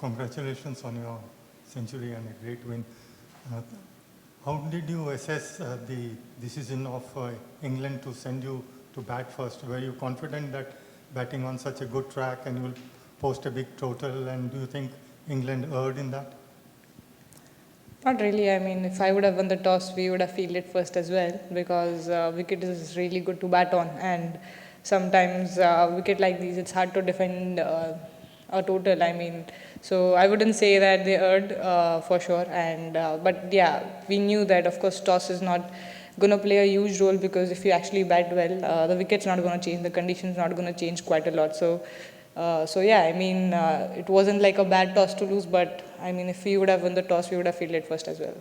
congratulations on your century and a great win. How did you assess the decision of England to send you to bat first? Were you confident that batting on such a good track and you will post a big total, and do you think England erred in that? Not really. I mean, if I would have won the toss, we would have fielded first as well, because wicket is really good to bat on, and sometimes wicket like these, it's hard to defend a total. I mean, so I wouldn't say that they erred for sure. And but yeah, we knew that of course toss is not going to play a huge role, because if you actually bat well, the wicket's not going to change, the conditions not going to change quite a lot. So yeah, I mean, it wasn't like a bad toss to lose, but I mean, if we would have won the toss, we would have fielded first as well.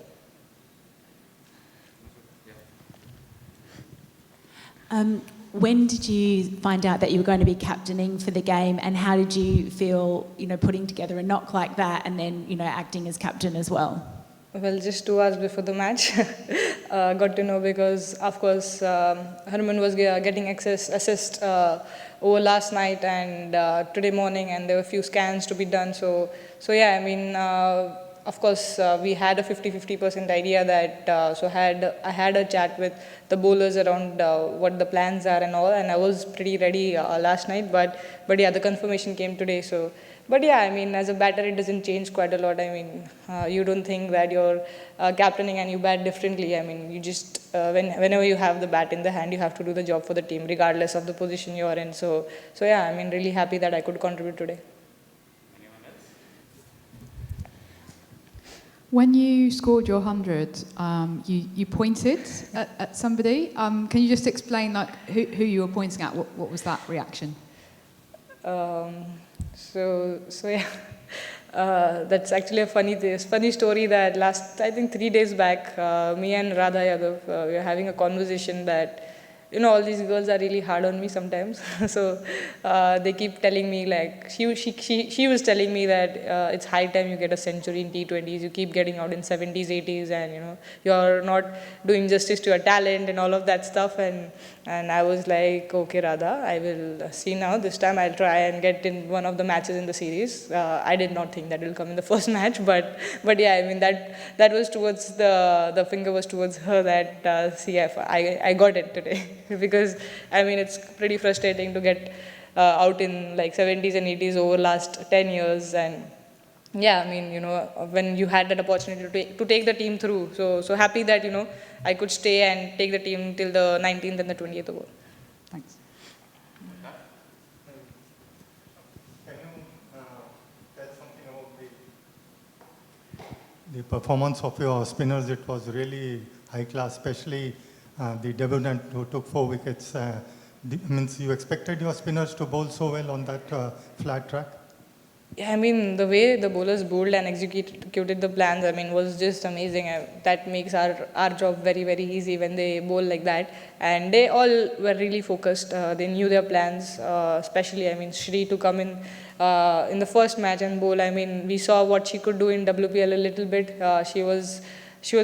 When did you find out that you were going to be captaining for the game, and how did you feel, putting together a knock like that and then, acting as captain as well? Well, just 2 hours before the match, got to know, because of course Harman was getting assist over last night and today morning, and there were a few scans to be done. So yeah, I mean, of course we had a 50-50% idea that. I had a chat with the bowlers around what the plans are and all, and I was pretty ready last night. But yeah, the confirmation came today. But yeah, I mean, as a batter, it doesn't change quite a lot. I mean, you don't think that you're captaining and you bat differently. I mean, you just, whenever you have the bat in the hand, you have to do the job for the team, regardless of the position you're in. So yeah, I mean, really happy that I could contribute today. Anyone else? When you scored your 100, you pointed at somebody. Can you just explain who you were pointing at? What was that reaction? So yeah, that's actually a funny story that I think 3 days back, me and Radha Yadav, we were having a conversation that, all these girls are really hard on me sometimes. So they keep telling me, like, she was telling me that it's high time you get a century in T20s. You keep getting out in 70s, 80s, and you're not doing justice to your talent and all of that stuff. And I was like, okay, Radha, I will see now. This time I'll try and get in one of the matches in the series. I did not think that will come in the first match, but yeah, I mean, that was towards the finger was towards her, that I got it today. Because I mean, it's pretty frustrating to get out in like 70s and 80s over last 10 years. And yeah, I mean, when you had that opportunity to take the team through, so happy that I could stay and take the team till the 19th and the 20th over. Thanks. Can you tell something about the performance of your spinners? It was really high class, especially the debutant who took 4 wickets. Means you expected your spinners to bowl so well on that flat track? Yeah, I mean, the way the bowlers bowled and executed the plans, I mean, was just amazing. That makes our job very, very easy when they bowl like that. And they all were really focused. They knew their plans, especially, I mean, Shree to come in the first match and bowl. I mean, we saw what she could do in WPL a little bit. She was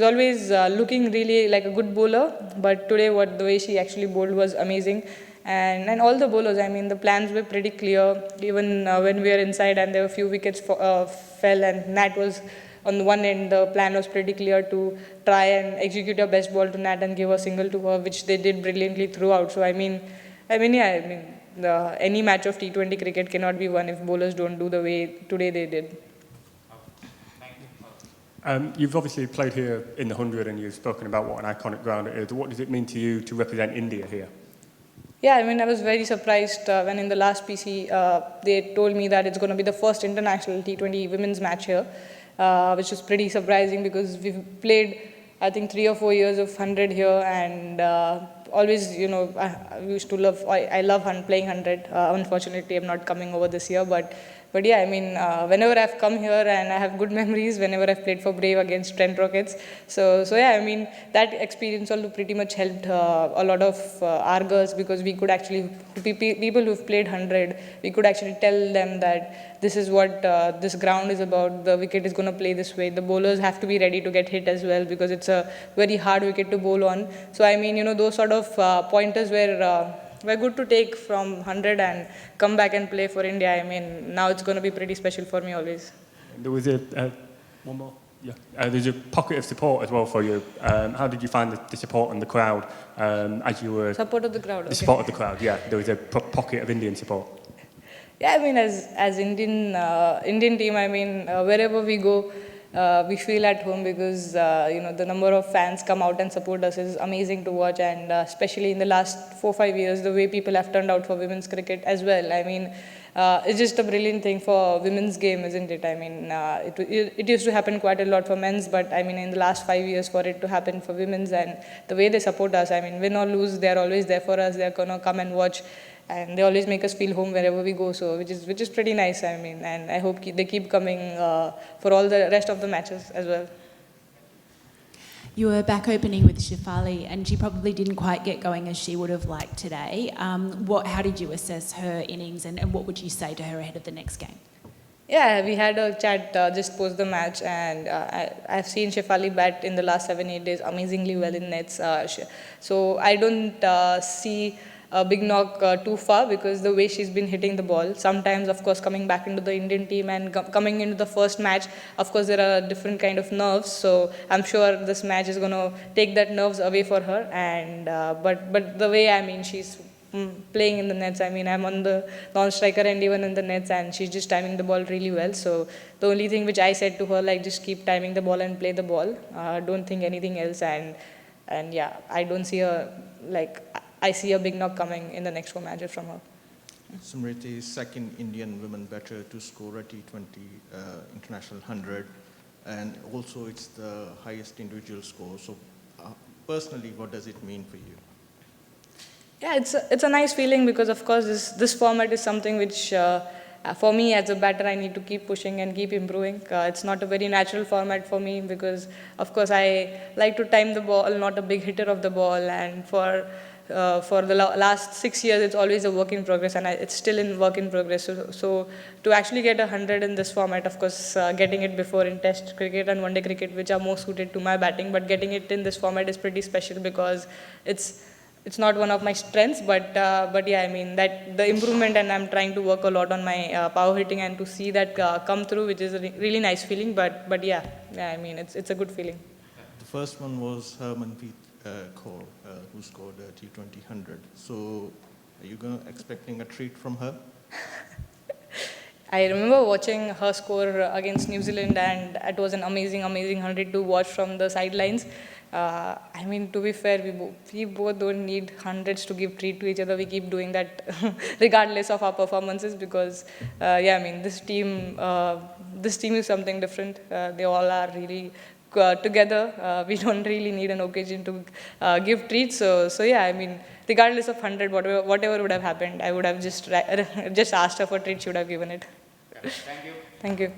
always looking really like a good bowler, but today the way she actually bowled was amazing. And all the bowlers, I mean, the plans were pretty clear. Even when we were inside and there were a few wickets fell and Nat was on the one end, the plan was pretty clear to try and execute a best ball to Nat and give a single to her, which they did brilliantly throughout. So any match of T20 cricket cannot be won if bowlers don't do the way today they did. You've obviously played here in the 100 and you've spoken about what an iconic ground it is. What does it mean to you to represent India here? Yeah, I mean, I was very surprised when in the last PC they told me that it's going to be the first international T20 women's match here, which was pretty surprising because we've played, I think, 3 or 4 years of 100 here, and always, I used to love playing 100. Unfortunately, I'm not coming over this year, but yeah, I mean, whenever I've come here and I have good memories, whenever I've played for Brave against Trent Rockets. So yeah, I mean, that experience also pretty much helped a lot of our girls, because we could actually, people who've played 100, we could actually tell them that this is what this ground is about, the wicket is going to play this way, the bowlers have to be ready to get hit as well, because it's a very hard wicket to bowl on. So I mean, those sort of pointers were good to take from 100 and come back and play for India. I mean, now it's going to be pretty special for me always. There was one more. Yeah. There's a pocket of support as well for you. How did you find the support and the crowd as you were... Support of the crowd, The support of the crowd, yeah. There was a pocket of Indian support. Yeah, I mean, as Indian team, I mean, wherever we go, we feel at home because, the number of fans come out and support us is amazing to watch. And especially in the last 4-5 years, the way people have turned out for women's cricket as well. I mean, it's just a brilliant thing for women's game, isn't it? I mean, it used to happen quite a lot for men's, but I mean, in the last 5 years for it to happen for women's and the way they support us, I mean, win or lose, they're always there for us. They're going to come and watch. And they always make us feel home wherever we go, so which is pretty nice. I mean, and I hope they keep coming for all the rest of the matches as well. You were back opening with Shefali, and she probably didn't quite get going as she would have liked today. How did you assess her innings, and what would you say to her ahead of the next game? Yeah, we had a chat just post the match, and I've seen Shefali bat in the last 7-8 days amazingly well in nets. So I don't see a big knock too far because the way she's been hitting the ball. Sometimes, of course, coming back into the Indian team and coming into the first match, of course, there are different kind of nerves. So I'm sure this match is going to take that nerves away for her. And but the way, I mean, she's playing in the nets. I mean, I'm on the non-striker end even in the nets, and she's just timing the ball really well. So the only thing which I said to her, like, just keep timing the ball and play the ball. Don't think anything else. And yeah, I don't see her, like, I see a big knock coming in the next 4 matches from her. Smriti is second Indian women batter to score a T20 international 100, and also it's the highest individual score. So personally, what does it mean for you? Yeah, it's a nice feeling because, of course, this format is something which, for me as a batter, I need to keep pushing and keep improving. It's not a very natural format for me because, of course, I like to time the ball, not a big hitter of the ball, and for the last 6 years, it's always a work in progress, and it's still in work in progress. So to actually get 100 in this format, of course, getting it before in Test cricket and One-Day cricket, which are more suited to my batting, but getting it in this format is pretty special because it's not one of my strengths, but yeah, I mean, that the improvement, and I'm trying to work a lot on my power hitting and to see that come through, which is a really nice feeling. But yeah, I mean, it's a good feeling. The first one was Harmanpreet Kaur, who scored a T20 100. So are you expecting a treat from her? I remember watching her score against New Zealand, and it was an amazing 100 to watch from the sidelines. I mean, to be fair, we both don't need hundreds to give treat to each other. We keep doing that regardless of our performances because, yeah, I mean, this team is something different. They all are really together. We don't really need an occasion to give treats. So yeah, I mean, regardless of 100, whatever would have happened, I would have just asked her for treat. She would have given it. Thank you. Thank you.